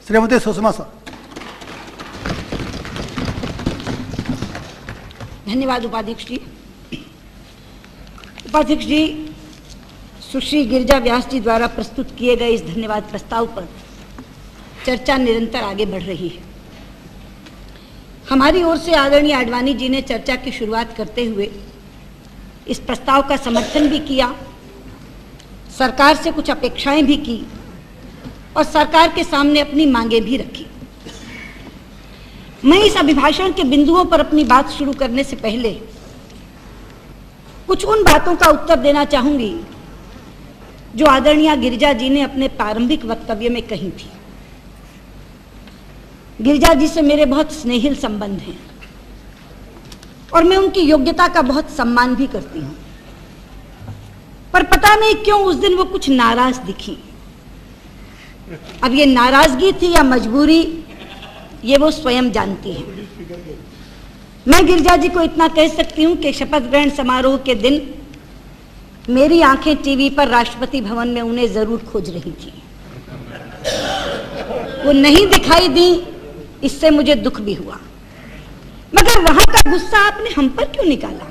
Shrimati Sushma sir. धन्यवाद उपाध्यक्ष जी। उपाध्यक्ष जी, सुश्री गिरिजा व्यास जी द्वारा प्रस्तुत किए गए इस धन्यवाद प्रस्ताव पर चर्चा निरंतर आगे बढ़ रही है। हमारी ओर से आदरणीय आडवाणी जी ने चर्चा की शुरुआत करते हुए इस प्रस्ताव का समर्थन भी किया, सरकार से कुछ अपेक्षाएं भी की और सरकार के सामने अपनी मांगें भी रखी। मैं इस अभिभाषण के बिंदुओं पर अपनी बात शुरू करने से पहले कुछ उन बातों का उत्तर देना चाहूंगी जो आदरणीय गिरिजा जी ने अपने प्रारंभिक वक्तव्य में कही थी। गिरिजा जी से मेरे बहुत स्नेहिल संबंध हैं और मैं उनकी योग्यता का बहुत सम्मान भी करती हूं, पर पता नहीं क्यों उस दिन वो कुछ नाराज दिखी। अब ये नाराजगी थी या मजबूरी, ये वो स्वयं जानती है। मैं गिरिजा जी को इतना कह सकती हूं कि शपथ ग्रहण समारोह के दिन मेरी आंखें टीवी पर राष्ट्रपति भवन में उन्हें जरूर खोज रही थी। वो नहीं दिखाई दी, इससे मुझे दुख भी हुआ, मगर वहां का गुस्सा आपने हम पर क्यों निकाला?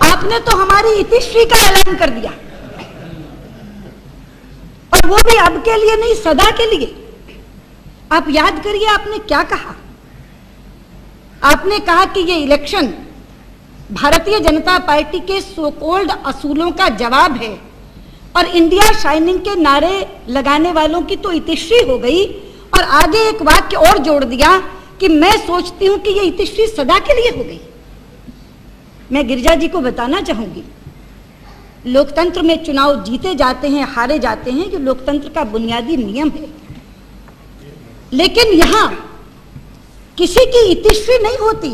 आपने तो हमारी इतिश्री का ऐलान कर दिया, और वो भी अब के लिए नहीं, सदा के लिए। आप याद करिए आपने क्या कहा। आपने कहा कि ये इलेक्शन भारतीय जनता पार्टी के सो कॉल्ड असूलों का जवाब है और इंडिया शाइनिंग के नारे लगाने वालों की तो इतिश्री हो गई, और आगे एक वाक्य और जोड़ दिया कि मैं सोचती हूं कि ये इतिश्री सदा के लिए हो गई। मैं गिरिजा जी को बताना चाहूंगी, लोकतंत्र में चुनाव जीते जाते हैं, हारे जाते हैं, जो लोकतंत्र का बुनियादी नियम है, लेकिन यहां किसी की इतिश्री नहीं होती,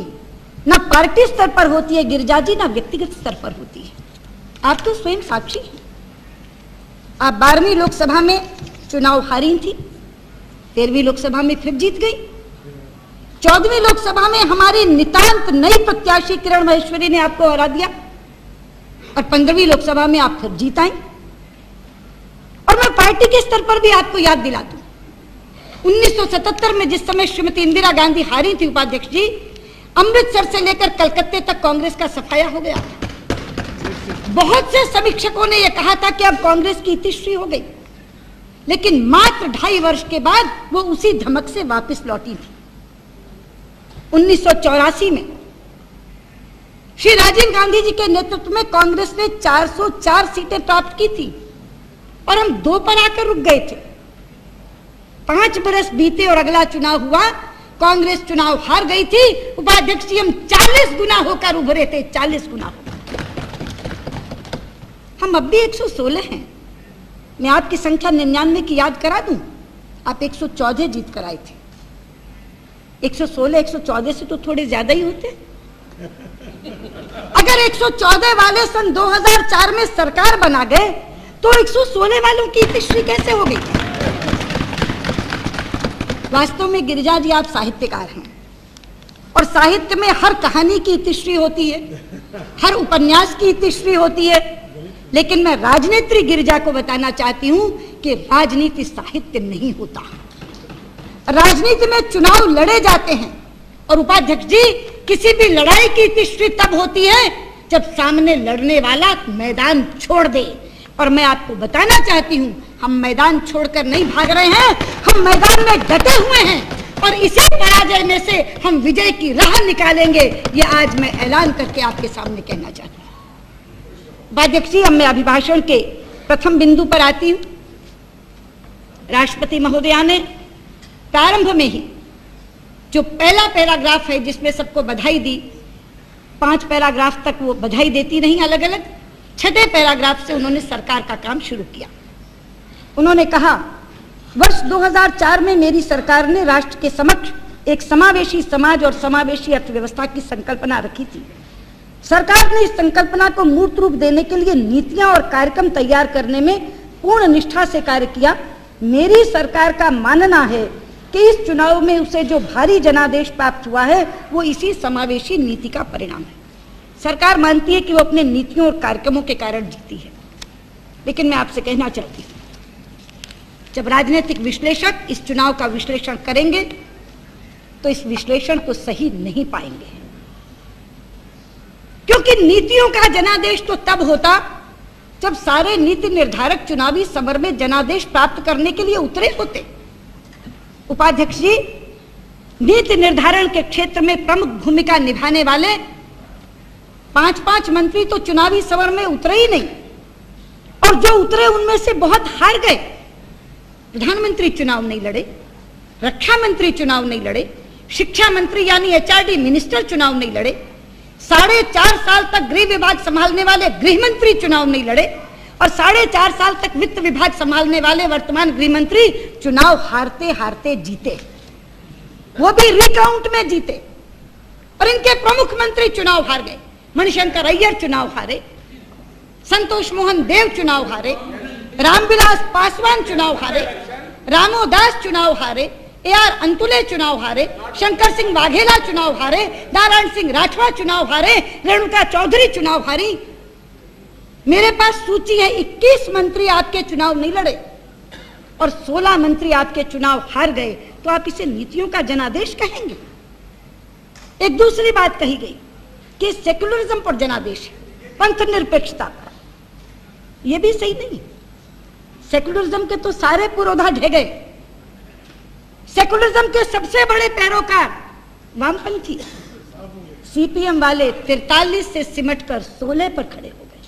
ना पार्टी स्तर पर होती है गिरिजा जी, ना व्यक्तिगत स्तर पर होती है। आप तो स्वयं साक्षी हैं। आप 12वीं लोकसभा में चुनाव हारी थी, 13वीं लोकसभा में फिर जीत गई, 14वीं लोकसभा में हमारी नितांत नई प्रत्याशी किरण महेश्वरी ने आपको हरा दिया, और 15वीं लोकसभा में आप फिर जीत आई। और मैं पार्टी के स्तर पर भी आपको याद दिला दूं, 1977 में जिस समय श्रीमती इंदिरा गांधी हारी थी उपाध्यक्ष जी, अमृतसर से लेकर कलकत्ते तक कांग्रेस का सफाया हो गया। बहुत से समीक्षकों ने यह कहा था कि अब कांग्रेस की इतिश्री हो गई, लेकिन मात्र 2.5 वर्ष के बाद वो उसी धमक से वापस लौटी थी। 1984 में श्री राजीव गांधी जी के नेतृत्व में कांग्रेस ने 404 सीटें प्राप्त की थी, और हम 2 पर आकर रुक गए थे। 5 बरस बीते और अगला चुनाव हुआ, कांग्रेस चुनाव हार गई थी। उपाध्यक्ष जी, हम 40 गुना होकर उभरे थे, 40 गुना होकर। हम अब भी 116 हैं। मैं आपकी संख्या 99 की याद करा दूं, आप 114 जीत कर आए थे। 116 114 से तो थोड़े ज्यादा ही होते। अगर 114 वाले सन 2004 में सरकार बना गए, तो 116 वालों की इतिश्री कैसे हो गई? वास्तव में गिरिजा जी, आप साहित्यकार हैं, और साहित्य में हर कहानी की इतिश्री होती है, हर उपन्यास की इतिश्री होती है, लेकिन मैं राजनेत्री गिरिजा को बताना चाहती हूं कि राजनीति साहित्य नहीं होता। राजनीति में चुनाव लड़े जाते हैं, और उपाध्यक्ष जी, किसी भी लड़ाई की इतिश्री तब होती है जब सामने लड़ने वाला मैदान छोड़ दे। और मैं आपको बताना चाहती हूं, हम मैदान छोड़कर नहीं भाग रहे हैं, हम मैदान में डटे हुए हैं, और इसी पराजय में से हम विजय की राह निकालेंगे। ये आज मैं ऐलान करके आपके सामने कहना चाहती हूं। उपाध्यक्ष जी, अब मैं अभिभाषण के प्रथम बिंदु पर आती हूं। राष्ट्रपति महोदया ने प्रारंभ में ही जो पहला पैराग्राफ है जिसमें सबको बधाई दी, 5 पैराग्राफ तक वो बधाई देती नहीं अलग अलग, 6ठे पैराग्राफ से उन्होंने सरकार का काम शुरू किया। उन्होंने कहा, वर्ष 2004 में मेरी सरकार ने राष्ट्र के समक्ष एक समावेशी समाज और समावेशी अर्थव्यवस्था की संकल्पना रखी थी। सरकार ने इस संकल्पना को मूर्त रूप देने के लिए नीतियां और कार्यक्रम तैयार करने में पूर्ण निष्ठा से कार्य किया। मेरी सरकार का मानना है कि इस चुनाव में उसे जो भारी जनादेश प्राप्त हुआ है वो इसी समावेशी नीति का परिणाम है। सरकार मानती है कि वो अपने नीतियों और कार्यक्रमों के कारण जीती है। लेकिन मैं आपसे कहना चाहती हूँ, जब राजनीतिक विश्लेषक इस चुनाव का विश्लेषण करेंगे तो इस विश्लेषण को सही नहीं पाएंगे, क्योंकि नीतियों का जनादेश तो तब होता जब सारे नीति निर्धारक चुनावी समर में जनादेश प्राप्त करने के लिए उतरे होते। उपाध्यक्ष जी, नीति निर्धारण के क्षेत्र में प्रमुख भूमिका निभाने वाले 5-5 मंत्री तो चुनावी समर में उतरे ही नहीं, और जो उतरे उनमें से बहुत हार गए। प्रधानमंत्री चुनाव नहीं लड़े, रक्षा मंत्री चुनाव नहीं लड़े, शिक्षा मंत्री यानी एचआरडी मिनिस्टर चुनाव नहीं लड़े, 4.5 साल तक गृह विभाग संभालने वाले गृह मंत्री चुनाव नहीं लड़े, और 4.5 साल तक वित्त विभाग संभालने वाले वर्तमान गृह मंत्री चुनाव हारते हारते जीते, वो भी रिकाउंट में जीते। और इनके प्रमुख मंत्री चुनाव हार गए। मणिशंकर अय्यर चुनाव हारे, संतोष मोहन देव चुनाव हारे, रामविलास पासवान चुनाव हारे, रामोदास चुनाव हारे, AR अंतुले चुनाव हारे, शंकर सिंह वाघेला चुनाव हारे, नारायण सिंह राठवा चुनाव हारे, रेणुका चौधरी चुनाव हारी। मेरे पास सूची है, 21 मंत्री आपके चुनाव नहीं लड़े और 16 मंत्री आपके चुनाव हार गए, तो आप इसे नीतियों का जनादेश कहेंगे? एक दूसरी बात कही गई कि सेक्युलरिज्म पर जनादेश है, पंथ निरपेक्षता पर। यह भी सही नहीं। सेक्युलरिज्म के तो सारे पुरोधा ढह गए। सेक्युलरिज्म के सबसे बड़े पैरोकार वामपंथी है। सीपीएम वाले 43 से सिमटकर 16 पर खड़े हो गए।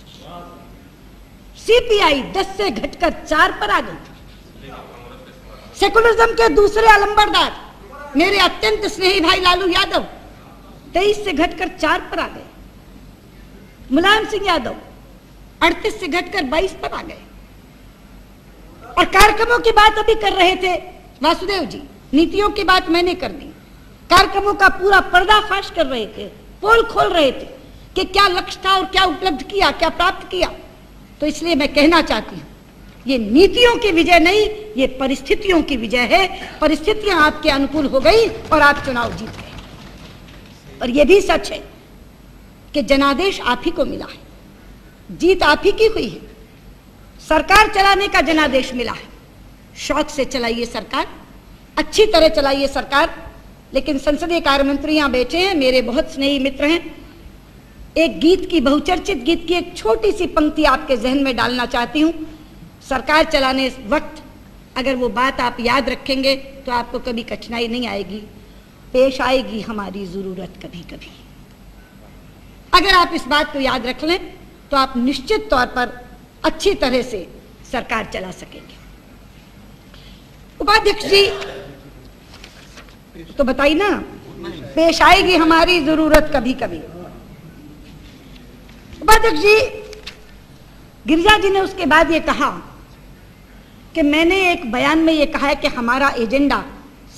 सीपीआई 10 से घटकर 4 पर आ गई। सेक्युलरिज्म के दूसरे अलंबरदार मेरे अत्यंत स्नेही भाई लालू यादव 23 से घटकर 4 पर आ गए। मुलायम सिंह यादव 38 से घटकर 22 पर आ गए। और कार्यक्रमों की बात अभी कर रहे थे वासुदेव जी, नीतियों की बात मैंने कर दी। कार्यक्रमों का पूरा पर्दाफाश कर रहे थे, पोल खोल रहे थे कि क्या लक्ष्य था और क्या उपलब्ध किया, क्या प्राप्त किया। तो इसलिए मैं कहना चाहती हूं, ये नीतियों की विजय नहीं, ये परिस्थितियों की विजय है। परिस्थितियां आपके अनुकूल हो गई और आप चुनाव जीत गए। और यह भी सच है कि जनादेश आप ही को मिला है, जीत आप ही की हुई है। सरकार चलाने का जनादेश मिला है। शौक से चलाइए सरकार, अच्छी तरह चलाइए सरकार। लेकिन संसदीय कार्य मंत्री यहां बैठे हैं, मेरे बहुत स्नेही मित्र हैं। एक गीत की, बहुचर्चित गीत की एक छोटी सी पंक्ति आपके जहन में डालना चाहती हूं। सरकार चलाने वक्त अगर वो बात आप याद रखेंगे तो आपको कभी कठिनाई नहीं आएगी। पेश आएगी हमारी जरूरत कभी कभी। अगर आप इस बात को याद रख लें तो आप निश्चित तौर पर अच्छी तरह से सरकार चला सकेंगे। उपाध्यक्ष जी तो बताइए ना, पेश आएगी हमारी जरूरत कभी कभी। उपाध्यक्ष जी, गिरिजा जी ने उसके बाद ये कहा कि मैंने एक बयान में ये कहा है कि हमारा एजेंडा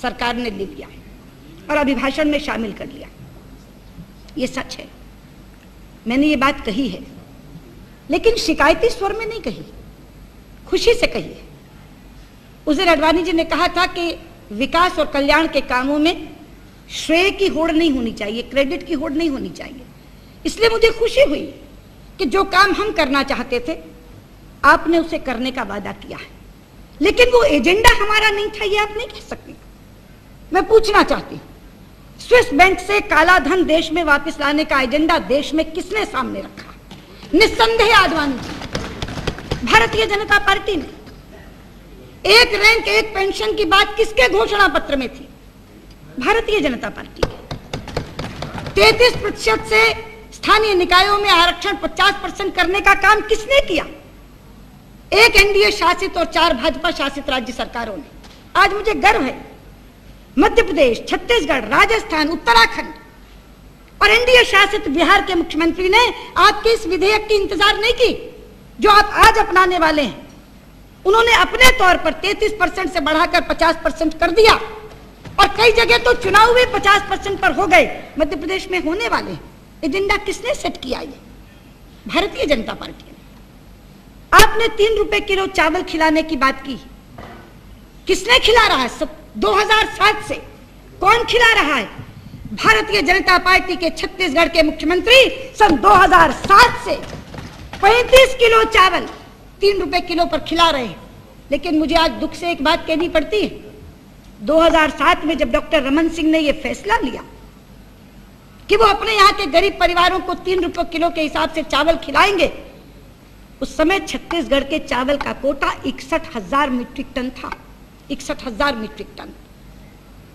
सरकार ने ले लिया है और अभिभाषण में शामिल कर लिया। ये सच है, मैंने ये बात कही है, लेकिन शिकायती स्वर में नहीं कही, खुशी से कही है। उस दिन अडवाणी जी ने कहा था कि विकास और कल्याण के कामों में श्रेय की होड़ नहीं होनी चाहिए, क्रेडिट की होड़ नहीं होनी चाहिए। इसलिए मुझे खुशी हुई कि जो काम हम करना चाहते थे आपने उसे करने का वादा किया है, लेकिन वो एजेंडा हमारा नहीं था, ये आप नहीं कह सकते। मैं पूछना चाहती हूं, स्विस बैंक से काला धन देश में वापस लाने का एजेंडा देश में किसने सामने रखा? निस्संदेह आडवाणी जी, भारतीय जनता पार्टी ने। एक रैंक एक पेंशन की बात किसके घोषणा पत्र में थी? भारतीय जनता पार्टी के। 33% से स्थानीय निकायों में आरक्षण 50% करने का काम किसने किया? एक एनडीए शासित और 4 भाजपा शासित राज्य सरकारों ने। आज मुझे गर्व है, मध्य प्रदेश, छत्तीसगढ़, राजस्थान, उत्तराखंड और एनडीए शासित बिहार के मुख्यमंत्री ने आपके इस विधेयक की इंतजार नहीं की जो आप आज अपनाने वाले हैं। उन्होंने अपने तौर पर 33% से बढ़ाकर 50% कर दिया और कई जगह तो चुनाव भी 50% पर हो गए, मध्य प्रदेश में होने वाले। एजेंडा किसने सेट किया? ये भारतीय जनता पार्टी ने। आपने 3 रुपए किलो चावल खिलाने की बात की, किसने खिला रहा है? 2007 से कौन खिला रहा है? भारतीय जनता पार्टी के छत्तीसगढ़ के मुख्यमंत्री सन 2007 से 35 किलो चावल 3 रुपए किलो पर खिला रहे हैं। लेकिन मुझे आज दुख से एक बात कहनी पड़ती है, 2007 में जब डॉक्टर रमन सिंह ने यह फैसला लिया कि वो अपने यहाँ के गरीब परिवारों को 3 रुपए किलो के हिसाब से चावल खिलाएंगे, उस समय छत्तीसगढ़ के चावल का कोटा 61,000 मीट्रिक टन था, 61,000 मीट्रिक टन।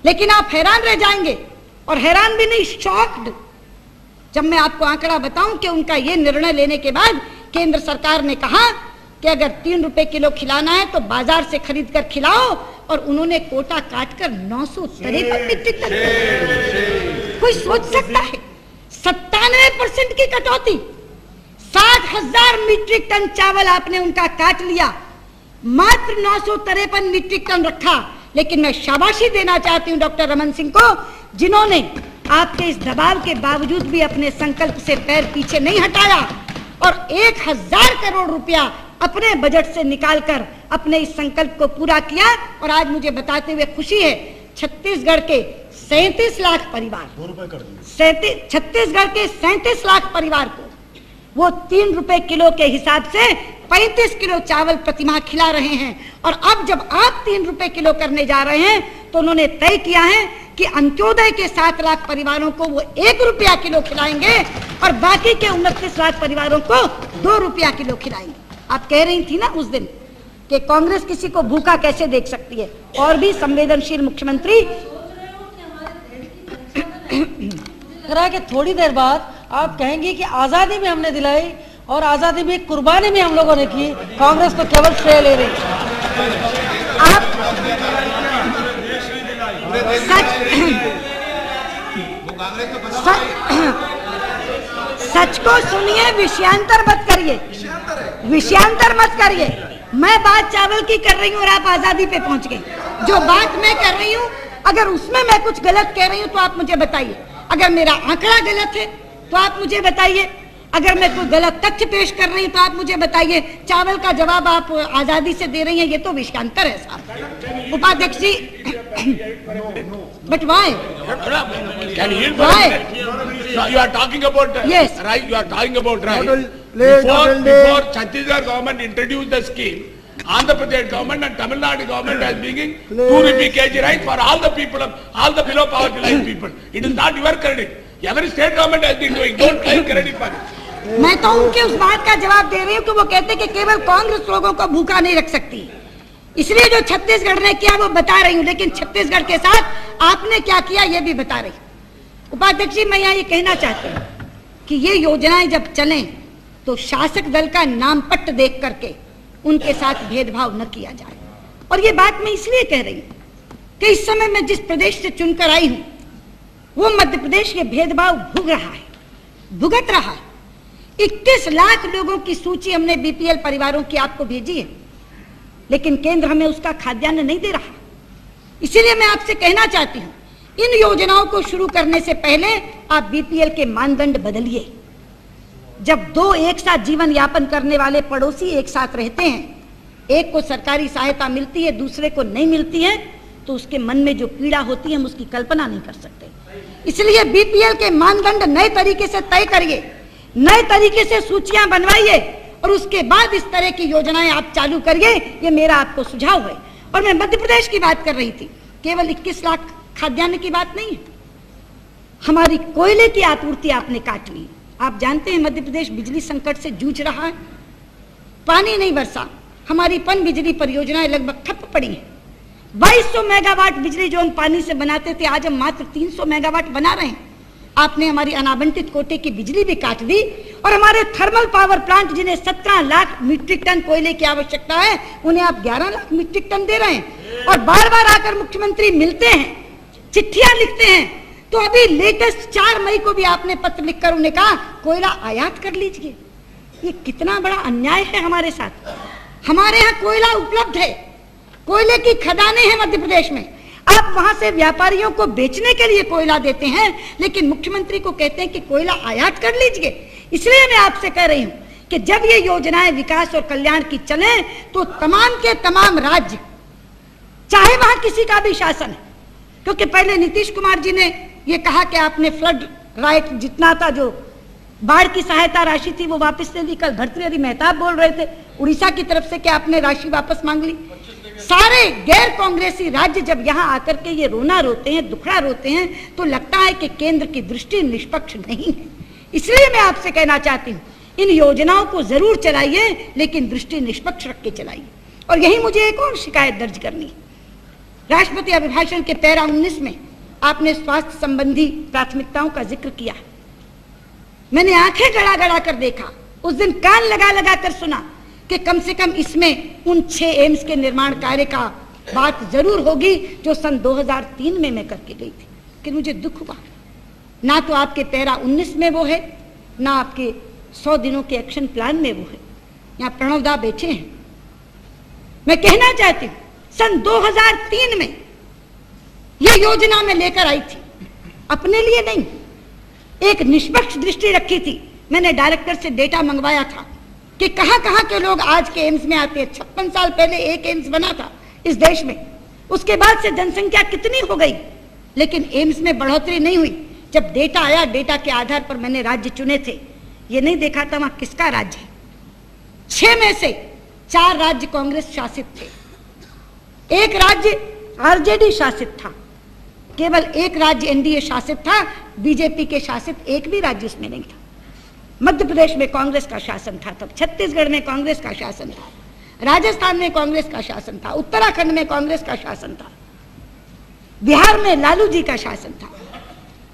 लेकिन आप हैरान रह जाएंगे, और हैरान भी नहीं, शॉक्ड, जब मैं आपको आंकड़ा बताऊं कि उनका यह निर्णय लेने के बाद केंद्र सरकार ने कहा कि अगर 3 रुपए किलो खिलाना है तो बाजार से खरीद कर खिलाओ, और उन्होंने कोटा काटकर 953 मीट्रिक टन। कोई सोच सकता है 97% की कटौती, 60,000 मीट्रिक टन चावल आपने उनका काट लिया, मात्र 953 मीट्रिक टन रखा। लेकिन मैं शाबाशी देना चाहती हूं डॉक्टर रमन सिंह को, जिन्होंने आपके इस दबाव के बावजूद भी अपने संकल्प से पैर पीछे नहीं हटाया और 1,000 करोड़ रुपया अपने बजट से निकालकर अपने इस संकल्प को पूरा किया। और आज मुझे बताते हुए खुशी है, छत्तीसगढ़ के 37 लाख परिवार, छत्तीसगढ़ के 37 लाख परिवार को वो 3 रुपए किलो के हिसाब से 35 किलो चावल प्रतिमाह खिला रहे हैं। और अब जब आप 3 रुपए किलो करने जा रहे हैं तो उन्होंने तय किया है कि अंत्योदय के 7 लाख परिवारों को वो 1 रुपया किलो खिलाएंगे और बाकी के 29 लाख परिवारों को 2 रुपया किलो खिलाएंगे। आप कह रही थी ना उस दिन कि कांग्रेस किसी को भूखा कैसे देख सकती है, और भी संवेदनशील मुख्यमंत्री करा के थोड़ी देर बाद आप कहेंगे कि आजादी में हमने दिलाई और आजादी में कुर्बानी में हम लोगों ने की, कांग्रेस तो केवल श्रेय ले रही। आप सच को सुनिए, विषयांतर मत करिए, विषयांतर मत करिए। मैं बात चावल की कर रही हूँ और आप आजादी पे पहुंच गए। जो बात मैं कर रही हूँ, अगर उसमें मैं कुछ गलत कह रही हूँ तो आप मुझे बताइए, अगर मेरा आंकड़ा गलत है तो आप मुझे बताइए, अगर मैं कोई गलत तथ्य पेश कर रही हूँ तो आप मुझे बताइए। चावल का जवाब आप आजादी से दे रही हैं, ये तो विषयांतर है साहब। उपाध्यक्ष जी, but why? You are talking about yes, right. You are talking about right. Before Chhattisgarh government introduced the scheme, Andhra Pradesh government and Tamil Nadu government has been 2 rupee kg rice for all the people, all the below poverty line people. It is not your credit. Every state government has been doing. Don't claim credit for it. मैं तो उनके उस बात का जवाब दे रही हूँ कि वो कहते कि केवल कांग्रेस लोगों को भूखा नहीं रख सकती, इसलिए जो छत्तीसगढ़ ने किया वो बता रही हूँ, लेकिन छत्तीसगढ़ के साथ आपने क्या किया ये भी बता रही। उपाध्यक्ष जी, मैं यहाँ ये कहना चाहती हूँ कि ये योजनाएं जब चलें तो शासक दल का नामपट्ट देख करके उनके साथ भेदभाव न किया जाए। और ये बात मैं इसलिए कह रही हूँ कि इस समय मैं जिस प्रदेश से चुनकर आई हूँ वो मध्य प्रदेश ये भेदभाव भुगत रहा है। 21 लाख लोगों की सूची हमने बीपीएल परिवारों की आपको भेजी है, लेकिन केंद्र हमें उसका खाद्यान्न नहीं दे रहा। इसीलिए मैं आपसे कहना चाहती हूँ, इन योजनाओं को शुरू करने से पहले आप बीपीएल के मानदंड बदलिए। जब 2 एक साथ जीवन यापन करने वाले पड़ोसी एक साथ रहते हैं, एक को सरकारी सहायता मिलती है, दूसरे को नहीं मिलती है, तो उसके मन में जो पीड़ा होती है हम उसकी कल्पना नहीं कर सकते। इसलिए बीपीएल के मानदंड नए तरीके से तय करिए, नए तरीके से सूचियां बनवाइए और उसके बाद इस तरह की योजनाएं आप चालू करिए। ये मेरा आपको सुझाव है। और मैं मध्य प्रदेश की बात कर रही थी, केवल 21 लाख खाद्यान्न की बात नहीं है, हमारी कोयले की आपूर्ति आपने काट ली। आप जानते हैं मध्य प्रदेश बिजली संकट से जूझ रहा है, पानी नहीं बरसा, हमारी पन बिजली परियोजनाएं लगभग ठप पड़ी हैं। 2200 मेगावाट बिजली जो हम पानी से बनाते थे, आज हम मात्र 300 मेगावाट बना रहे हैं। आपने हमारी अनाबंटित कोटे की बिजली भी काट दी और हमारे थर्मल पावर प्लांट जिन्हें 17 लाख मीट्रिक टन कोयले की आवश्यकता है, उन्हें आप 11 लाख मीट्रिक टन दे रहे हैं। और बार बार आकर मुख्यमंत्री मिलते हैं, चिट्ठियां लिखते हैं, तो अभी लेटेस्ट 4 मई को भी आपने पत्र लिखकर उन्हें कहा कोयला आयात कर लीजिए। ये कितना बड़ा अन्याय है हमारे साथ। हमारे यहाँ कोयला उपलब्ध है, कोयले की खदानें हैं मध्य प्रदेश में, आप वहां से व्यापारियों को बेचने के लिए कोयला देते हैं, लेकिन मुख्यमंत्री को कहते हैं कि कोयला आयात कर लीजिए। इसलिए मैं आपसे कह रही हूं कि जब ये योजनाएं विकास और कल्याण की चले तो तमाम के तमाम राज्य, चाहे वहां किसी का भी शासन है, क्योंकि पहले नीतीश कुमार जी ने ये कहा कि आपने फ्लड राइट जितना था, जो बाढ़ की सहायता राशि थी वो वापस ले ली। कल भर्तृहरि मेहताब बोल रहे थे उड़ीसा की तरफ से क्या आपने राशि वापस मांग ली? सारे गैर कांग्रेसी राज्य जब यहाँ आकर के ये रोना रोते हैं, दुखड़ा रोते हैं, तो लगता है कि केंद्र की दृष्टि निष्पक्ष नहीं है। इसलिए मैं आपसे कहना चाहती हूँ, इन योजनाओं को जरूर चलाइए, लेकिन दृष्टि निष्पक्ष रख के चलाइए। और यही मुझे एक और शिकायत दर्ज करनी है। राष्ट्रपति अभिभाषण के पैरा 19 में आपने स्वास्थ्य संबंधी प्राथमिकताओं का जिक्र किया। मैंने आंखें गड़ा गड़ा कर देखा, उस दिन कान लगा लगा कर सुना कि कम से कम इसमें उन 6 एम्स के निर्माण कार्य का बात जरूर होगी जो सन 2003 में मैं करके गई थी। लेकिन मुझे दुख हुआ, ना तो आपके पैरा 19 में वो है, ना आपके 100 दिनों के एक्शन प्लान में वो है। यहाँ प्रणव दा बैठे हैं, मैं कहना चाहती हूँ सन 2003 में ये योजना मैं लेकर आई थी, अपने लिए नहीं, एक निष्पक्ष दृष्टि रखी थी। मैंने डायरेक्टर से डेटा मंगवाया था कि कहां कहां के लोग आज के एम्स में आते हैं। 56 साल पहले एक एम्स बना था इस देश में, उसके बाद से जनसंख्या कितनी हो गई, लेकिन एम्स में बढ़ोतरी नहीं हुई। जब डेटा आया, डेटा के आधार पर मैंने राज्य चुने थे, ये नहीं देखा था वहां किसका राज्य है। 6 में से 4 राज्य कांग्रेस शासित थे, एक राज्य आरजेडी शासित था, केवल एक राज्य एनडीए शासित था, बीजेपी के शासित एक भी राज्य उसमें नहीं था। मध्य प्रदेश में कांग्रेस का शासन था तब, छत्तीसगढ़ में कांग्रेस का शासन था, राजस्थान में कांग्रेस का शासन था, उत्तराखंड में कांग्रेस का शासन था, बिहार में लालू जी का शासन था,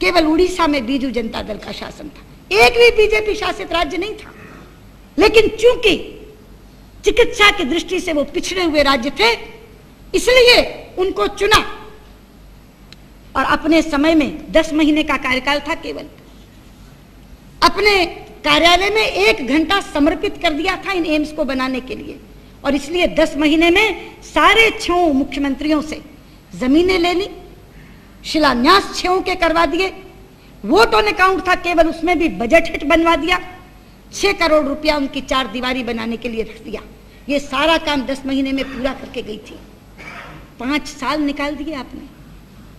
केवल उड़ीसा में बीजू जनता दल का शासन था। एक भी बीजेपी शासित राज्य नहीं था। लेकिन चूंकि चिकित्सा की दृष्टि से वो पिछड़े हुए राज्य थे, इसलिए उनको चुना और अपने समय में 10 महीने का कार्यकाल था केवल, अपने कार्यालय में 1 घंटा समर्पित कर दिया था इन एम्स को बनाने के लिए। और इसलिए 10 महीने में सारे 6 मुख्यमंत्रियों से जमीनें ले ली, शिलान्यास 6 के करवा दिए, वोट ऑन अकाउंट था केवल, उसमें भी बजट हिट बनवा दिया, 6 करोड़ रुपया उनकी 4 दीवारी बनाने के लिए रख दिया। ये सारा काम 10 महीने में पूरा करके गई थी। 5 साल निकाल दिए आपने।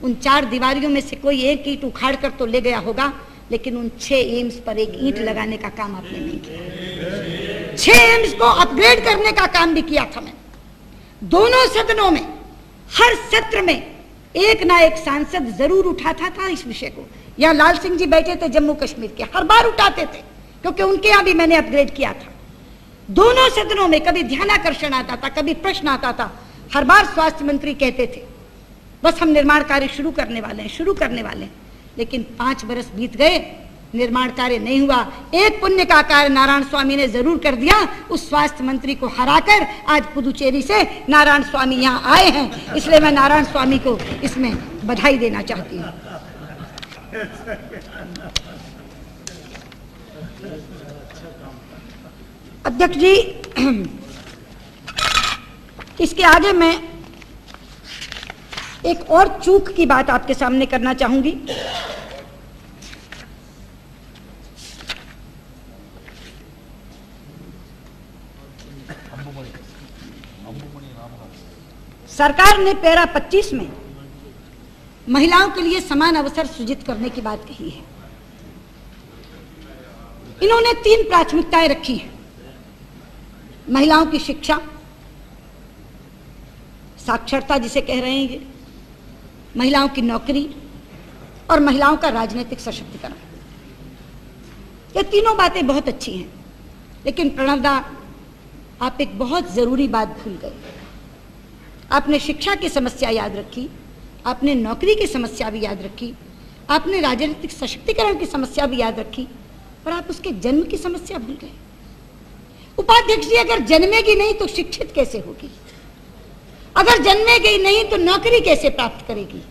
उन 4 दीवारियों में से कोई एक ईंट उखाड़ कर तो ले गया होगा, लेकिन उन 6 एम्स पर एक ईंट लगाने का काम आपने नहीं किया। 6 एम्स को अपग्रेड करने का काम भी किया था मैंने। दोनों सदनों में हर सत्र में एक ना एक सांसद जरूर उठाता था इस विषय को। यहाँ लाल सिंह जी बैठे थे जम्मू कश्मीर के, हर बार उठाते थे, क्योंकि उनके यहाँ भी मैंने अपग्रेड किया था। दोनों सदनों में कभी ध्यानाकर्षण आता था, कभी प्रश्न आता था, हर बार स्वास्थ्य मंत्री कहते थे बस हम निर्माण कार्य शुरू करने वाले हैं। लेकिन 5 बरस बीत गए, निर्माण कार्य नहीं हुआ। एक पुण्य का कार्य नारायण स्वामी ने जरूर कर दिया, उस स्वास्थ्य मंत्री को हराकर आज पुदुचेरी से नारायण स्वामी यहाँ आए हैं। इसलिए मैं नारायण स्वामी को इसमें बधाई देना चाहती हूँ। अध्यक्ष जी, इसके आगे मैं एक और चूक की बात आपके सामने करना चाहूंगी। सरकार ने पैरा 25 में महिलाओं के लिए समान अवसर सृजित करने की बात कही है। इन्होंने 3 प्राथमिकताएं रखी हैं: महिलाओं की शिक्षा, साक्षरता जिसे कह रहे हैं ये, महिलाओं की नौकरी और महिलाओं का राजनीतिक सशक्तिकरण। ये तीनों बातें बहुत अच्छी हैं, लेकिन प्रणव दा, आप एक बहुत जरूरी बात भूल गए। आपने शिक्षा की समस्या याद रखी, आपने नौकरी की समस्या भी याद रखी, आपने राजनीतिक सशक्तिकरण की समस्या भी याद रखी, पर आप उसके जन्म की समस्या भूल गए। उपाध्यक्ष जी, अगर जन्मेगी नहीं तो शिक्षित कैसे होगी? अगर जन्मेगी नहीं तो नौकरी कैसे प्राप्त करेगी?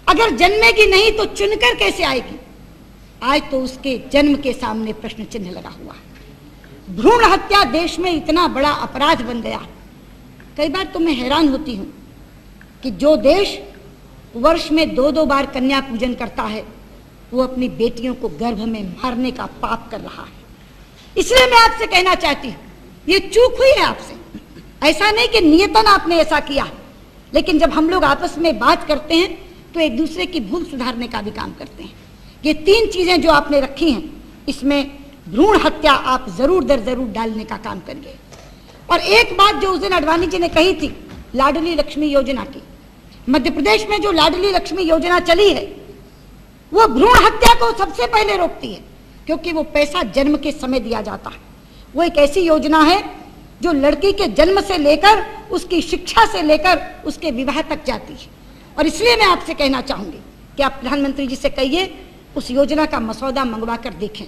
अगर जन्मेगी नहीं तो चुनकर कैसे आएगी? आज तो उसके जन्म के सामने प्रश्न चिन्ह लगा हुआ है। भ्रूण हत्या देश में इतना बड़ा अपराध बन गया। कई बार तो मैं हैरान होती हूं कि जो देश वर्ष में 2-2 बार कन्या पूजन करता है, वो अपनी बेटियों को गर्भ में मारने का पाप कर रहा है। इसलिए मैं आपसे कहना चाहती हूं, ये चूक हुई है आपसे। ऐसा नहीं कि नियतन आपने ऐसा किया, लेकिन जब हम लोग आपस में बात करते हैं तो एक दूसरे की भूल सुधारने का भी काम करते हैं। ये 3 चीजें जो आपने रखी हैं, इसमें भ्रूण हत्या आप जरूर दर जरूर डालने का काम करिए। और एक बात जो उस दिन अडवाणी जी ने कही थी लाडली लक्ष्मी योजना की, मध्य प्रदेश में जो लाडली लक्ष्मी योजना चली है वो भ्रूण हत्या को सबसे पहले रोकती है, क्योंकि वो पैसा जन्म के समय दिया जाता है। वो एक ऐसी योजना है जो लड़की के जन्म से लेकर उसकी शिक्षा से लेकर उसके विवाह तक जाती है। और इसलिए मैं आपसे कहना चाहूंगी कि आप प्रधानमंत्री जी से कहिए उस योजना का मसौदा मंगवा कर देखें।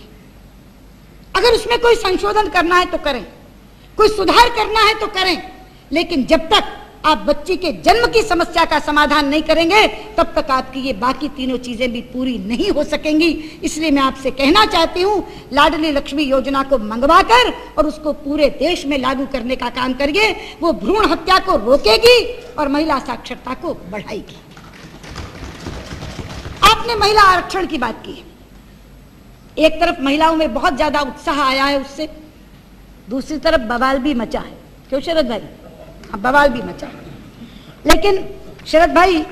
अगर उसमें कोई संशोधन करना है तो करें, कोई सुधार करना है तो करें, लेकिन जब तक आप बच्ची के जन्म की समस्या का समाधान नहीं करेंगे तब तक आपकी ये बाकी तीनों चीजें भी पूरी नहीं हो सकेंगी। इसलिए मैं आपसे कहना चाहती हूं लाडली लक्ष्मी योजना को मंगवाकर और उसको पूरे देश में लागू करने का काम करिए। वो भ्रूण हत्या को रोकेगी और महिला साक्षरता को बढ़ाएगी। आपने महिला आरक्षण की बात की, एक तरफ महिलाओं में बहुत ज्यादा उत्साह आया है उससे, दूसरी तरफ बवाल भी मचा है। क्यों शरद भाई? बवाल भी मचा है। लेकिन शरद भाई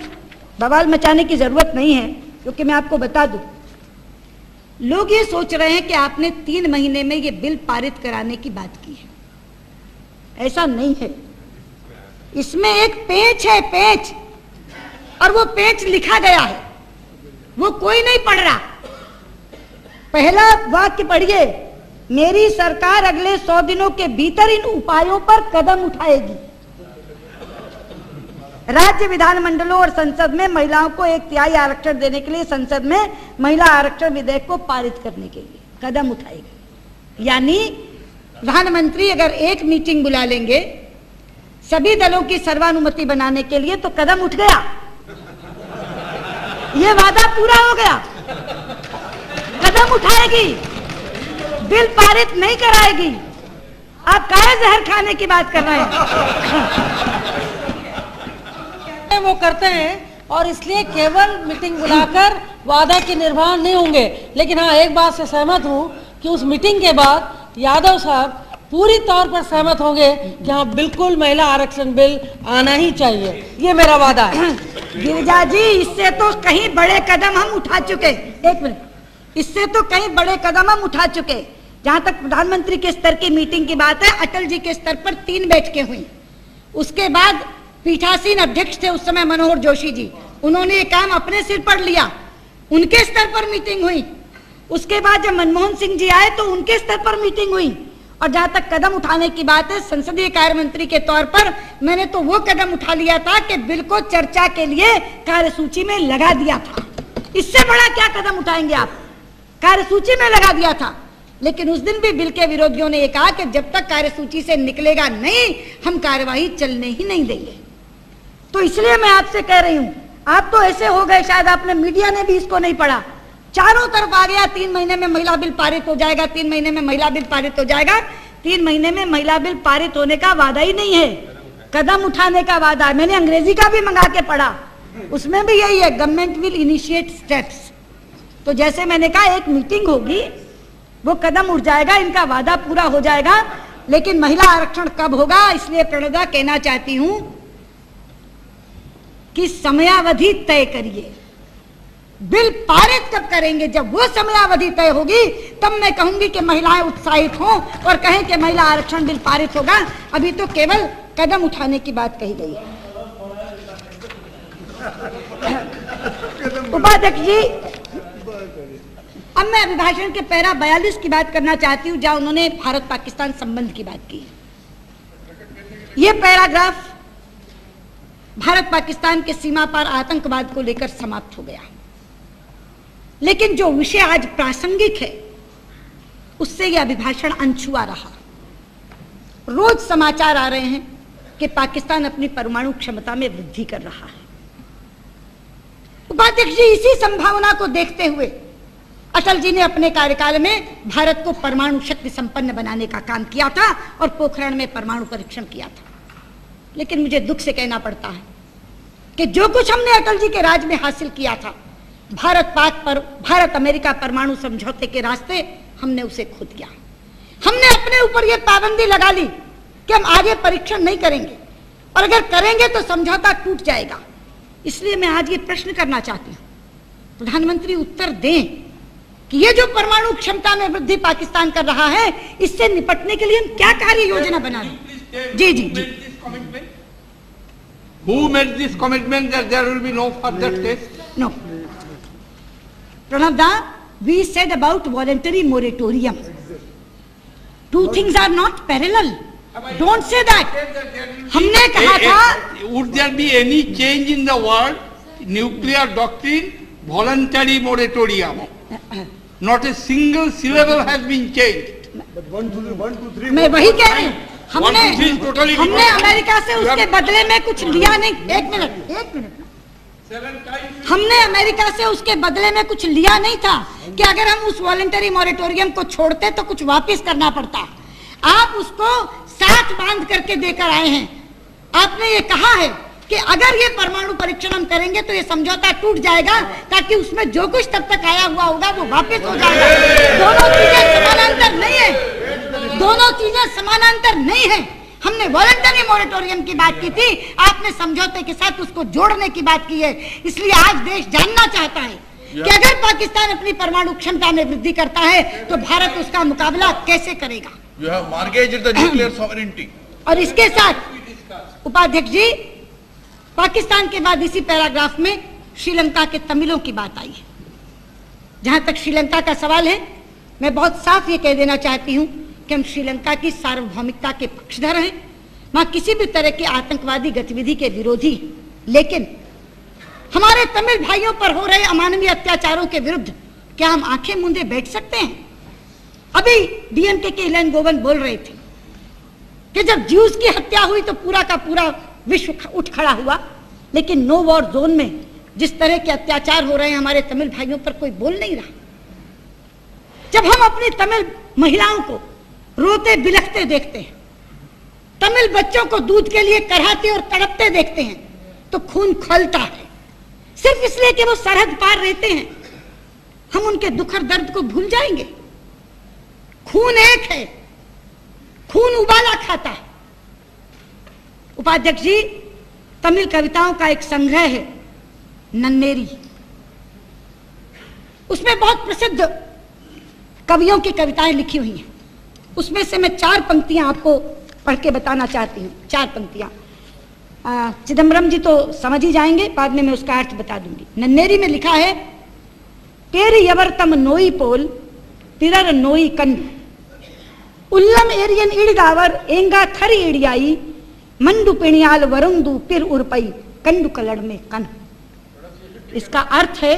बवाल मचाने की जरूरत नहीं है, क्योंकि मैं आपको बता दूं लोग ये सोच रहे हैं कि आपने 3 महीने में ये बिल पारित कराने की बात की है। ऐसा नहीं है। इसमें एक पेंच है, पेंच, और वो पेंच लिखा गया है, वो कोई नहीं पढ़ रहा। पहला वाक्य पढ़िए, मेरी सरकार अगले 100 दिनों के भीतर इन उपायों पर कदम उठाएगी। राज्य विधानमंडलों और संसद में महिलाओं को 1/3 आरक्षण देने के लिए संसद में महिला आरक्षण विधेयक को पारित करने के लिए कदम उठाएगी। यानी प्रधानमंत्री अगर एक मीटिंग बुला लेंगे सभी दलों की सर्वानुमति बनाने के लिए तो कदम उठ गया, ये वादा पूरा हो गया। कदम उठाएगी, बिल पारित नहीं कराएगी। आप काहे जहर खाने की बात कर रहे हैं? वो करते हैं और इसलिए केवल मीटिंग बुलाकर वादा के निर्वहन नहीं होंगे। लेकिन हाँ, एक बात से सहमत हूं कि उस मीटिंग के बाद यादव साहब पूरी तौर पर सहमत होंगे कि हाँ बिल्कुल महिला आरक्षण बिल आना ही चाहिए, ये मेरा वादा है। गिरिजा जी, इससे तो कहीं बड़े कदम हम उठा चुके। एक मिनट, इससे तो कहीं बड़े कदम हम उठा चुके। जहां तक प्रधानमंत्री के स्तर की मीटिंग की बात है, अटल जी के स्तर पर 3 बैठकें हुई। उसके बाद पीठासीन अध्यक्ष थे उस समय मनोहर जोशी जी, उन्होंने ये काम अपने सिर पर लिया, उनके स्तर पर मीटिंग हुई। उसके बाद जब मनमोहन सिंह जी आए तो उनके स्तर पर मीटिंग हुई। और जहां तक कदम उठाने की बात है, संसदीय कार्य मंत्री के तौर पर मैंने तो वो कदम उठा लिया था कि बिल को चर्चा के लिए कार्यसूची में लगा दिया था। इससे बड़ा क्या कदम उठाएंगे आप? कार्यसूची में लगा दिया था। लेकिन उस दिन भी बिल के विरोधियों ने ये कहा कि जब तक कार्यसूची से निकलेगा नहीं हम कार्यवाही चलने ही नहीं देंगे। तो इसलिए मैं आपसे कह रही हूं, आप तो ऐसे हो गए शायद आपने, मीडिया ने भी इसको नहीं पढ़ा, चारों तरफ आ गया 3 महीने में महिला बिल पारित हो जाएगा, 3 महीने में महिला बिल पारित हो जाएगा। 3 महीने में महिला बिल पारित होने का वादा ही नहीं है, कदम उठाने का वादा है। मैंने अंग्रेजी का भी मंगा के पढ़ा, उसमें भी यही है, गवर्नमेंट विल इनिशिएट स्टेप्स। तो जैसे मैंने कहा एक मीटिंग होगी, वो कदम उठ जाएगा, इनका वादा पूरा हो जाएगा। लेकिन महिला आरक्षण कब होगा, इसलिए प्रणोदा कहना चाहती हूं कि समयावधि तय करिए। बिल पारित कब करेंगे? जब वो समयावधि तय होगी तब मैं कहूंगी कि महिलाएं उत्साहित हों और कहें कि महिला आरक्षण बिल पारित होगा। अभी तो केवल कदम उठाने की बात कही गई है। उपाध्यक्ष जी, अब मैं अभिभाषण के पैरा 42 की बात करना चाहती हूं, जहां उन्होंने भारत पाकिस्तान संबंध की बात की। यह पैराग्राफ भारत पाकिस्तान के सीमा पार आतंकवाद को लेकर समाप्त हो गया। लेकिन जो विषय आज प्रासंगिक है उससे यह अभिभाषण अनछुआ रहा। रोज समाचार आ रहे हैं कि पाकिस्तान अपनी परमाणु क्षमता में वृद्धि कर रहा है। उपाध्यक्ष जी, इसी संभावना को देखते हुए अटल जी ने अपने कार्यकाल में भारत को परमाणु शक्ति संपन्न बनाने का काम किया था और पोखरण में परमाणु परीक्षण किया था। लेकिन मुझे दुख से कहना पड़ता है कि जो कुछ हमने अटल जी के राज में हासिल किया था, भारत अमेरिका परमाणु समझौते के रास्ते, हमने उसे खो दिया। हमने अपने ऊपर यह पाबंदी लगा ली कि हम आगे परीक्षण नहीं करेंगे, और अगर करेंगे तो समझौता टूट जाएगा। इसलिए मैं आज ये प्रश्न करना चाहती हूं, प्रधानमंत्री उत्तर दें कि ये जो परमाणु क्षमता में वृद्धि पाकिस्तान कर रहा है, इससे निपटने के लिए हम क्या कार्य योजना बना रहे हैं? जी जी जी Who made this commitment that there will be no further test? No. Pranab da, we said about voluntary moratorium. Two things are not parallel. Don't say that. हमने कहा था Would there be any change in the world nuclear doctrine? Voluntary moratorium. Not a single syllable has been changed. मैं वही कह रही हूँ, हमने 1, 2, 3 is totally हमने different. अमेरिका से उसके बदले में कुछ लिया नहीं। एक मिनट हमने अमेरिका से उसके बदले में कुछ लिया नहीं था कि अगर हम उस वॉलंटरी मॉरेटोरियम को छोड़ते तो कुछ वापस करना पड़ता। आप उसको साथ बांध करके देकर आए हैं। आपने ये कहा है कि अगर ये परमाणु परीक्षण हम करेंगे तो ये समझौता टूट जाएगा, ताकि उसमें जो कुछ तब तक आया हुआ होगा वो वापस हो जाएगा। दोनों चीजें समानांतर नहीं है, दोनों चीजें समानांतर नहीं है। हमने वॉलंटरी मॉरेटोरियम की बात की थी, आपने समझौते के साथ उसको जोड़ने की बात की है। इसलिए आज देश जानना चाहता है कि अगर पाकिस्तान अपनी परमाणु क्षमता में वृद्धि करता है तो भारत उसका मुकाबला कैसे करेगा। You have mortgaged the nuclear sovereignty. और इसके साथ उपाध्यक्ष जी, पाकिस्तान के बाद इसी पैराग्राफ में श्रीलंका के तमिलों की बात आई है। जहां तक श्रीलंका का सवाल है, मैं बहुत साफ ये कह देना चाहती हूं कि हम श्रीलंका की सार्वभौमिकता के पक्षधर हैं, वहां किसी भी तरह की आतंकवादी गतिविधि के विरोधी। लेकिन हमारे तमिल भाइयों पर हो रहे अमानवीय अत्याचारों के विरुद्ध क्या हम आंखें मूंदे बैठ सकते हैं? अभी डीएमके के इलन गोवन बोल रहे थे कि जब ज्यूज की हत्या हुई तो पूरा का पूरा विश्व उठ खड़ा हुआ, लेकिन नो वॉर जोन में जिस तरह के अत्याचार हो रहे हैं हमारे तमिल भाइयों पर कोई बोल नहीं रहा। जब हम अपनी तमिल महिलाओं को रोते बिलखते देखते हैं, तमिल बच्चों को दूध के लिए कराहते और तड़पते देखते हैं, तो खून खौलता है, सिर्फ इसलिए कि वो सरहद पार रहते हैं। हम उनके दुख और दर्द को भूल जाएंगे? खून एक है, खून उबाला खाता है। उपाध्यक्ष जी, तमिल कविताओं का एक संग्रह है नन्नेरी, उसमें बहुत प्रसिद्ध कवियों की कविताएं लिखी हुई हैं। उसमें से मैं 4 पंक्तियां आपको पढ़ के बताना चाहती हूँ। 4 पंक्तियां चिदम्बरम जी तो समझ ही जाएंगे, बाद में मैं उसका अर्थ बता दूंगी। नन्नेरी में लिखा है, पेरी यवर्तम नोई पोल पिरर नोई कंड उल्लम एरियन इड़गावर एंगा थरी इड़ियाई मंडू पिणियाल वरुंदू पिर उर्पई कंडू कलड़ में कन। इसका अर्थ है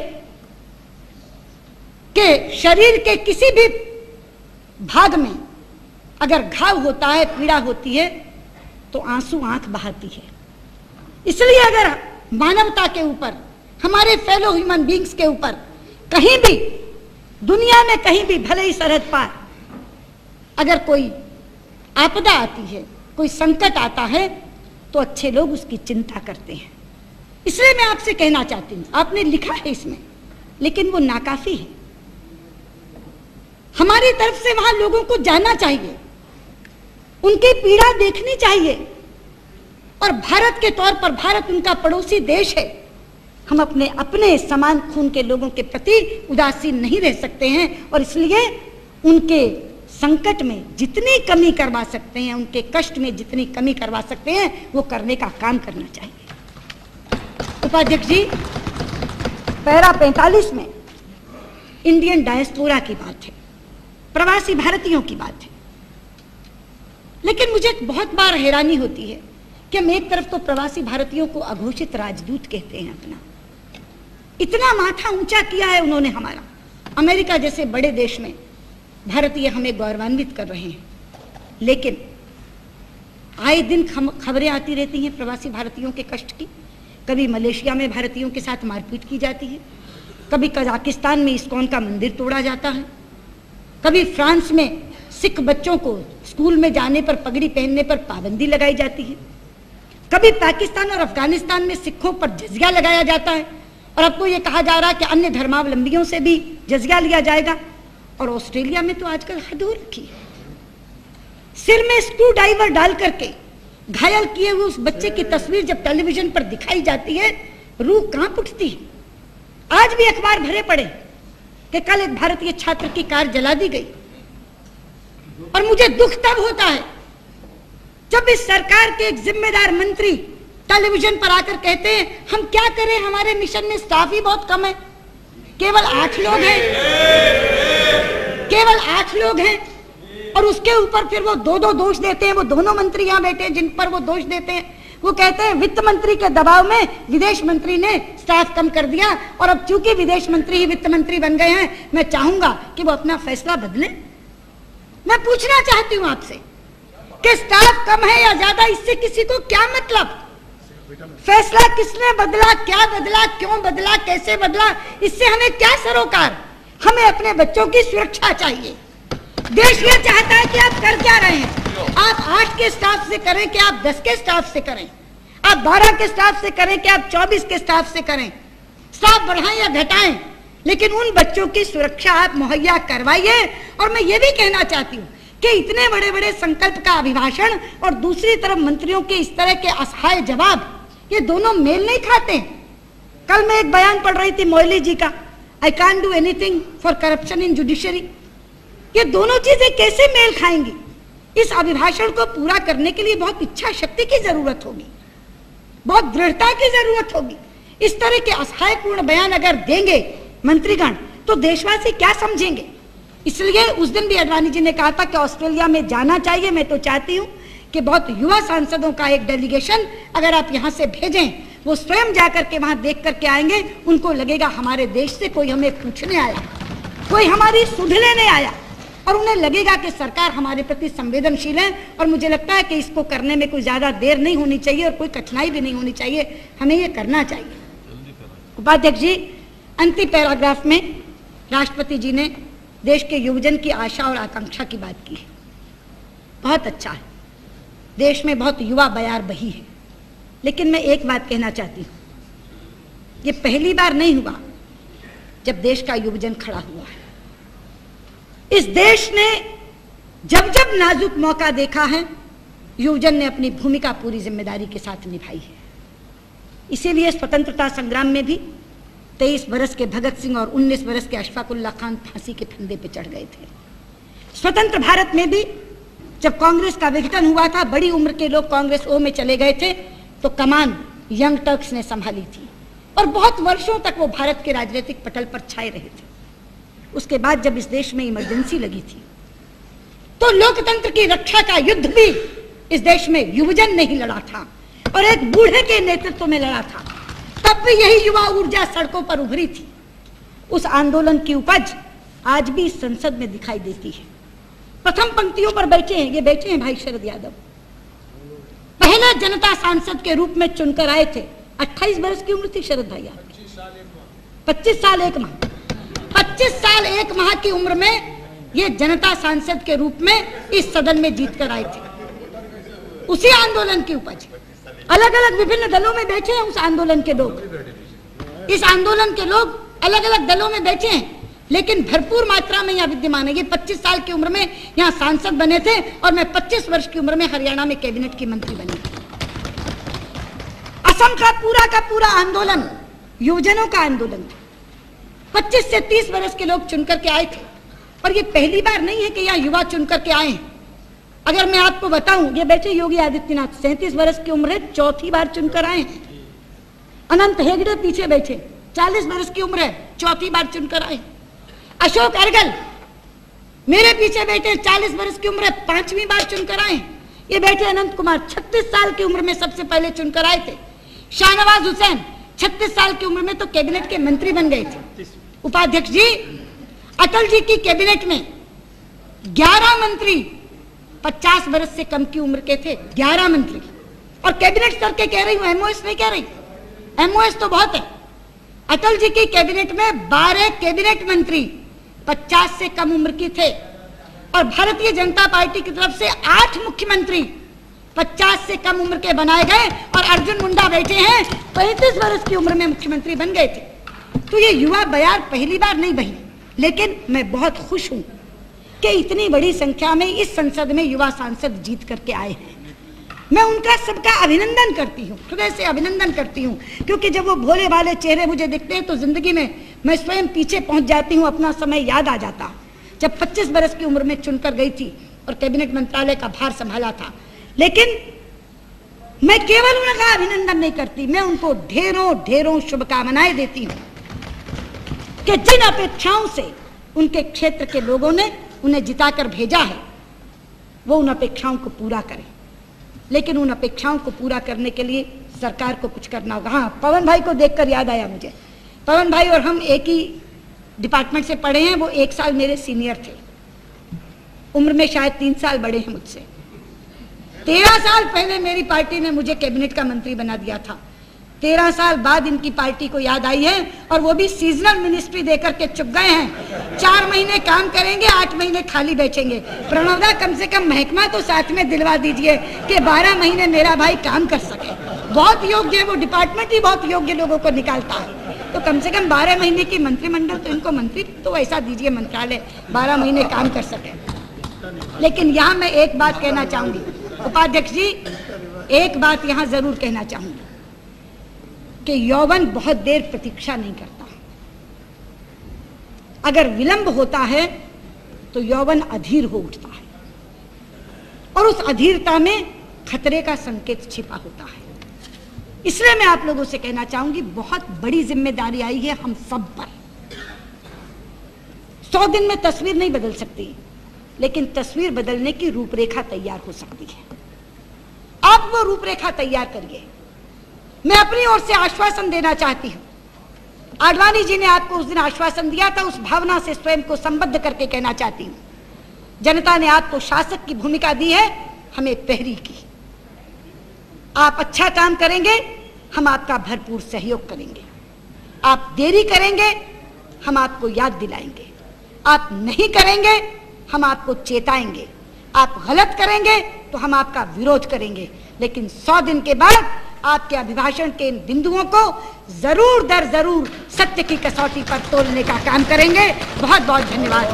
कि शरीर के किसी भी भाग में अगर घाव होता है, पीड़ा होती है, तो आंसू आंख बहाती है। इसलिए अगर मानवता के ऊपर, हमारे फेलो ह्यूमन बींग्स के ऊपर कहीं भी दुनिया में कहीं भी, भले ही सरहद पार, अगर कोई आपदा आती है, कोई संकट आता है, तो अच्छे लोग उसकी चिंता करते हैं। इसलिए मैं आपसे कहना चाहती हूं, आपने लिखा है इसमें, लेकिन वो नाकाफी है। हमारी तरफ से वहां लोगों को जाना चाहिए, उनकी पीड़ा देखनी चाहिए, और भारत के तौर पर, भारत उनका पड़ोसी देश है, हम अपने समान खून के लोगों के प्रति उदासीन नहीं रह सकते हैं। और इसलिए उनके संकट में जितनी कमी करवा सकते हैं, उनके कष्ट में जितनी कमी करवा सकते हैं, वो करने का काम करना चाहिए। उपाध्यक्ष जी, पैरा 45 में इंडियन डायस्पोरा की बात है, प्रवासी भारतीयों की बात है। लेकिन मुझे बहुत बार हैरानी होती है कि हम एक तरफ तो प्रवासी भारतीयों को अघोषित राजदूत कहते हैं अपना, इतना माथा ऊंचा किया है उन्होंने हमारा। अमेरिका जैसे बड़े देश में भारतीय हमें गौरवान्वित कर रहे हैं, लेकिन आए दिन खबरें आती रहती हैं प्रवासी भारतीयों के कष्ट की। कभी मलेशिया में भारतीयों के साथ मारपीट की जाती है, कभी कजाकिस्तान में इस्कॉन का मंदिर तोड़ा जाता है, कभी फ्रांस में सिख बच्चों को स्कूल में जाने पर, पगड़ी पहनने पर पाबंदी लगाई जाती है, कभी पाकिस्तान और अफगानिस्तान में सिखों पर जजिया लगाया जाता है, और अब तो ये कहा जा रहा है कि अन्य धर्मावलंबियों से भी जजिया लिया जाएगा। और ऑस्ट्रेलिया में तो आजकल हद हो रखी है, सिर में स्क्रू ड्राइवर डाल करके घायल किए हुए उस बच्चे की तस्वीर जब टेलीविजन पर दिखाई जाती है, रूह कांप उठती है। आज भी अखबार भरे पड़े कि कल एक भारतीय छात्र की कार जला दी गई, और मुझे दुख तब होता है जब इस सरकार के एक जिम्मेदार मंत्री टेलीविजन पर आकर कहते हैं हम क्या करें, हमारे मिशन में स्टाफ ही बहुत कम है, केवल 8 लोग हैं, केवल 8 लोग हैं, और उसके ऊपर फिर वो दो दोष देते हैं। वो दोनों मंत्री यहाँ बैठे हैं जिन पर वो दोष देते हैं। वो कहते हैं वित्त मंत्री के दबाव में विदेश मंत्री ने स्टाफ कम कर दिया, और अब चूंकि विदेश मंत्री ही वित्त मंत्री बन गए हैं, मैं चाहूंगा कि वो अपना फैसला बदले। मैं पूछना चाहती हूं आपसे कि स्टाफ कम है या ज्यादा, इससे किसी को क्या मतलब? फैसला किसने बदला, क्या बदला, क्यों बदला, कैसे बदला, इससे हमें क्या सरोकार? हमें अपने बच्चों की सुरक्षा चाहिए। देश ये चाहता है कि आप कर क्या रहे हैं? आप 8 के स्टाफ से करें कि आप 10 के स्टाफ से करें, आप 12 के स्टाफ से करें कि आप 24 के स्टाफ से करें, स्टाफ बढ़ाएं या घटाएं, लेकिन उन बच्चों की सुरक्षा आप मुहैया करवाइए। और मैं ये भी कहना चाहती हूँ कि इतने बड़े बड़े संकल्प का अभिभाषण और दूसरी तरफ मंत्रियों के इस तरह के असहाय जवाब, ये दोनों मेल नहीं खाते। कल मैं एक बयान पढ़ रही थी मोइली जी का, I can't do anything for corruption in judiciary. ये दोनों चीजें कैसे मेल खाएंगी? इस अभिभाषण को पूरा करने के लिए बहुत इच्छा शक्ति की जरूरत होगी, बहुत दृढ़ता की जरूरत होगी। इस तरह के असहायपूर्ण बयान अगर देंगे मंत्रीगण तो देशवासी क्या समझेंगे? इसलिए उस दिन भी अडवाणी जी ने कहा था कि ऑस्ट्रेलिया में जाना चाहिए। मैं तो चाहती हूँ कि बहुत युवा सांसदों का एक डेलीगेशन अगर आप यहाँ से भेजें, वो स्वयं जाकर के वहां देख करके आएंगे, उनको लगेगा हमारे देश से कोई हमें पूछने आया, कोई हमारी सुध लेने आया, और उन्हें लगेगा कि सरकार हमारे प्रति संवेदनशील है। और मुझे लगता है कि इसको करने में कोई ज्यादा देर नहीं होनी चाहिए और कोई कठिनाई भी नहीं होनी चाहिए, हमें ये करना चाहिए। उपाध्यक्ष जी, अंतिम पैराग्राफ में राष्ट्रपति जी ने देश के युवजन की आशा और आकांक्षा की बात की है। बहुत अच्छा है, देश में बहुत युवा बयार बही है। लेकिन मैं एक बात कहना चाहती हूँ, ये पहली बार नहीं हुआ जब देश का युवजन खड़ा हुआ है। इस देश ने जब जब नाजुक मौका देखा है, युवजन ने अपनी भूमिका पूरी जिम्मेदारी के साथ निभाई है। इसीलिए स्वतंत्रता संग्राम में भी 23 वर्ष के भगत सिंह और 19 वर्ष के अशफाक उल्लाह खान फांसी के फंदे पे चढ़ गए थे। स्वतंत्र भारत में भी जब कांग्रेस का विघटन हुआ था, बड़ी उम्र के लोग कांग्रेस ओ में चले गए थे, तो कमान यंग टर्क्स ने संभाली थी और बहुत वर्षों तक वो भारत के राजनीतिक पटल पर छाए रहे थे। उसके बाद जब इस देश में इमरजेंसी लगी थी, तो लोकतंत्र की रक्षा का युद्ध भी इस देश में युवजन ने ही लड़ा था और एक बूढ़े के नेतृत्व में लड़ा था। तब भी यही युवा ऊर्जा सड़कों पर उभरी थी। उस आंदोलन की उपज आज भी इस संसद में दिखाई देती है। प्रथम पंक्तियों पर बैठे हैं, ये बैठे हैं भाई शरद यादव, पहले जनता सांसद के रूप में चुनकर आए थे। 28 वर्ष की उम्र थी शरद भाई यादव, 25 साल 1 माह, 25 साल 1 माह की उम्र में ये जनता सांसद के रूप में इस सदन में जीत कर आए थे। उसी आंदोलन की उपज, अलग अलग विभिन्न दलों में बैठे हैं उस आंदोलन के लोग, इस आंदोलन के लोग अलग अलग दलों में बैठे हैं, लेकिन भरपूर मात्रा में यहाँ विद्यमान है। ये 25 साल की उम्र में यहाँ सांसद बने थे और मैं 25 वर्ष की उम्र में हरियाणा में कैबिनेट की मंत्री बनी थी। असम का पूरा आंदोलन युवजनों का आंदोलन था। 25 से 30 वर्ष के लोग चुनकर के आए थे और ये पहली बार नहीं है कि यहाँ युवा चुनकर के आए हैं। अगर मैं आपको बताऊं, ये बैठे योगी आदित्यनाथ 37 वर्ष की उम्र है, 4थी बार चुनकर आए हैं। अनंत हेगड़े पीछे बैठे 40 वर्ष की उम्र है, 4थी बार चुनकर आए। अशोक अर्गल मेरे पीछे बैठे 40 वर्ष की उम्र है, 5वीं बार चुनकर आए। ये बैठे अनंत कुमार 36 साल की उम्र में सबसे पहले चुनकर आए थे। शाहनवाज हुसैन 36 साल की उम्र में तो कैबिनेट के मंत्री बन गए थे। उपाध्यक्ष जी, अटल जी की कैबिनेट में 11 मंत्री 50 वर्ष से कम की उम्र के थे, 11 मंत्री। और कैबिनेट स्तर के कह रही हूं, एमओएस नहीं कह रही, एमओएस तो बहुत है। अटल जी की कैबिनेट में 12 कैबिनेट मंत्री 50 से कम उम्र की थे और भारतीय जनता पार्टी की तरफ से 8 मुख्यमंत्री 50 से कम उम्र के बनाए गए और अर्जुन मुंडा बैठे हैं 35 वर्ष की उम्र में मुख्यमंत्री बन गए थे। तो ये युवा बयार पहली बार नहीं बही, लेकिन मैं बहुत खुश हूं कि इतनी बड़ी संख्या में इस संसद में युवा सांसद जीत करके आए हैं। मैं उनका सबका अभिनंदन करती हूँ, हृदय से अभिनंदन करती हूँ, क्योंकि जब वो भोले भाले चेहरे मुझे दिखते हैं तो जिंदगी में मैं स्वयं पीछे पहुंच जाती हूँ, अपना समय याद आ जाता। जब 25 वर्ष की उम्र में चुनकर गई थी और कैबिनेट मंत्रालय का भार संभाला था, लेकिन मैं केवल उनका अभिनंदन नहीं करती, मैं उनको ढेरों ढेरों शुभकामनाएं देती हूं कि जिन अपेक्षाओं से उनके क्षेत्र के लोगों ने उन्हें जिताकर भेजा है वो उन अपेक्षाओं को पूरा करें। लेकिन उन अपेक्षाओं को पूरा करने के लिए सरकार को कुछ करना होगा। हाँ, पवन भाई को देखकर याद आया मुझे, पवन भाई और हम एक ही डिपार्टमेंट से पढ़े हैं। वो 1 साल मेरे सीनियर थे, उम्र में शायद 3 साल बड़े हैं मुझसे। 13 साल पहले मेरी पार्टी ने मुझे कैबिनेट का मंत्री बना दिया था। 13 साल बाद इनकी पार्टी को याद आई है और वो भी सीजनल मिनिस्ट्री देकर के चुप गए हैं। 4 महीने काम करेंगे, 8 महीने खाली बेचेंगे। प्रणवदा, कम से कम महकमा तो साथ में दिलवा दीजिए कि 12 महीने मेरा भाई काम कर सके। बहुत योग्य है वो डिपार्टमेंट, ही बहुत योग्य लोगों को निकालता है। तो कम से कम 12 महीने की मंत्रिमंडल तो इनको मंत्री तो ऐसा दीजिए, मंत्रालय 12 महीने काम कर सके। लेकिन यहाँ मैं एक बात कहना चाहूंगी उपाध्यक्ष जी, एक बात यहाँ जरूर कहना चाहूंगी कि यौवन बहुत देर प्रतीक्षा नहीं करता। अगर विलंब होता है तो यौवन अधीर हो उठता है और उस अधीरता में खतरे का संकेत छिपा होता है। इसलिए मैं आप लोगों से कहना चाहूंगी, बहुत बड़ी जिम्मेदारी आई है हम सब पर। 100 दिन में तस्वीर नहीं बदल सकती, लेकिन तस्वीर बदलने की रूपरेखा तैयार हो सकती है। आप वो रूपरेखा तैयार करिए। मैं अपनी ओर से आश्वासन देना चाहती हूं। आडवाणी जी ने आपको उस दिन आश्वासन दिया था, उस भावना से स्वयं को संबद्ध करके कहना चाहती हूं, जनता ने आपको शासक की भूमिका दी है, हमें प्रहरी की। आप अच्छा काम करेंगे, हम आपका भरपूर सहयोग करेंगे। आप देरी करेंगे, हम आपको याद दिलाएंगे। आप नहीं करेंगे, हम आपको चेताएंगे। आप गलत करेंगे तो हम आपका विरोध करेंगे। लेकिन 100 दिन के बाद आपके अभिभाषण के इन बिंदुओं को जरूर दर जरूर सत्य की कसौटी पर तोलने का काम करेंगे। बहुत बहुत धन्यवाद।